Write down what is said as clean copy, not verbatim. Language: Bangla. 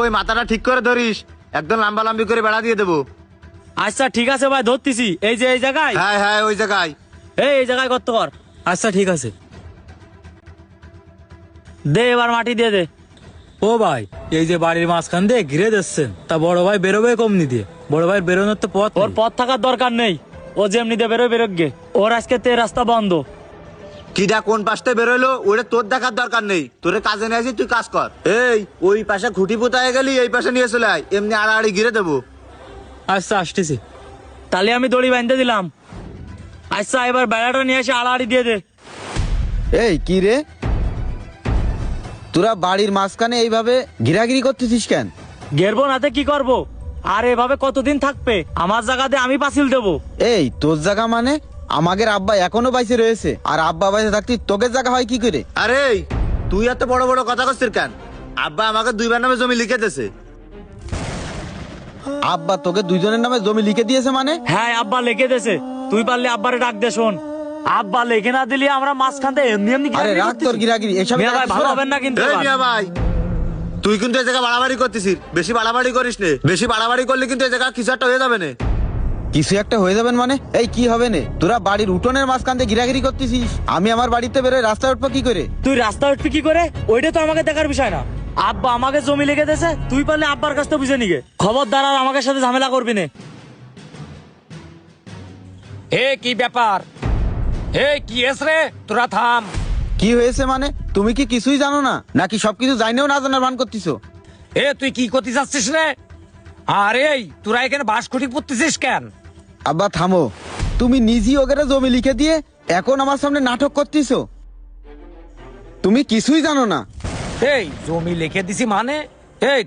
ওই মাথাটা ঠিক করে ধরিস, একদম লম্বা লম্বি করে বেড়া দিয়ে দেবো। আচ্ছা ঠিক আছে ভাই, ধরতেছি। এই যে এই জায়গায়, হ্যাঁ হ্যাঁ ওই জায়গায়। এই জায়গায় করতে কর। আচ্ছা ঠিক আছে, দে এবার মাটি দিয়ে দে। ও ভাই, এই যে বাড়ির মাঝখান দিয়ে ঘিরে দিচ্ছেন, তা বড় ভাই বেরোবে কমনি দিয়ে? বড় ভাই বেরোনোর তো পথ ওর নেই। পথ থাকার দরকার নেই, ও যেমনি দিয়ে বেরোয় গে। ওর আজকে তে রাস্তা বন্ধ। কিডা কোন পাশটা বেরোলো ওটা তোর দেখার দরকার নেই, তোরে কাজে নিয়ে আসি, তুই কাজ কর। ওই পাশে খুঁটি পোতায় গেলি, এই পাশে নিয়ে চলে আয়, এমনি আড়াআড়ি ঘিরে দেবো। আচ্ছা আসতেছি। তাহলে আমি দড়ি বাঁধতে দিলাম। আচ্ছা এবার বেড়াটা নিয়ে এসে আড়াআড়ি দিয়ে দে। এই কি রে, তোরা বাড়ির মাঝখানে এইভাবে ঘিরাঘিরি করতেছিস কেন? ঘেরবো নাতে কি করব? আর এভাবে কতদিন থাকবে? আমার জায়গাতে আমি পাঁচিল দেবো। এই তোর জায়গা মানে? আমাদের আব্বা এখনো বাইসে রয়েছে, আর আব্বা বাইসে থাকতে তোকে জায়গা হয় কি করে? আরে তুই এত বড় বড় কথা করছিস কেন? আব্বা আমাকে 2 বার নামে জমি লিখে দিয়েছে। আব্বা তোকে দুইজনের নামে জমি লিখে দিয়েছে মানে? হ্যাঁ আব্বা লিখে দেছে, তুই পারলে আব্বারে ডাক দে। শোন, আব্বা লেখে না দিলে আমরা মাঝখান থেকে এমনি এমনি আরে ঘেরাঘেরি রাখ তোর করতেছি। গিরাগিরি, এসব মিয়া ভাই ভালো হবেন না কিন্তু এই এবার। মিয়া ভাই, তুই কিন্তু এই জায়গা বাড়াবাড়ি করতেছিস, বেশি বাড়াবাড়ি করিস নে। বেশি বাড়াবাড়ি করলে কিন্তু এই জায়গা কিছু একটা হয়ে যাবে না। কিছু একটা হয়ে যাবেন মানে? এই কি হবে নে? তোরা বাড়ির উঠোনের মাঝখান দিয়ে ঘিরাঘিরি করতেছিস, আমি আমার বাড়িতে বেরোয় রাস্তায় উঠবো কি করে? তুই রাস্তা উঠবি কি করে ওইটা তো আমাকে দেখার বিষয় না। আব্বা আমাকে জমি লিখে দিয়েছে, তুই পারলে আব্বার কাছ থেকে বুঝে নিগে। খবরদার আর আমাকে সাথে ঝামেলা করবি না। এ কি ব্যাপার? এ কি এস রে, তোরা থাম। কি হয়েছে মানে? তুমি কি কিছুই জানো না, নাকি সবকিছু জানিও না জানার ভান করতেছো? এ তুই কি করতে যাচ্ছিস রে? আর এই তোরা এখানে বাঁশ খুঁটি পুঁততেছিস কেন? আব্বা থামো, তুমি নিজেই ওকে জমি লিখে দিয়ে এখন আমার সামনে নাটক করতেছো। তুমি কিছুই জানো না। এই জমি লিখে দিছি মানে? এই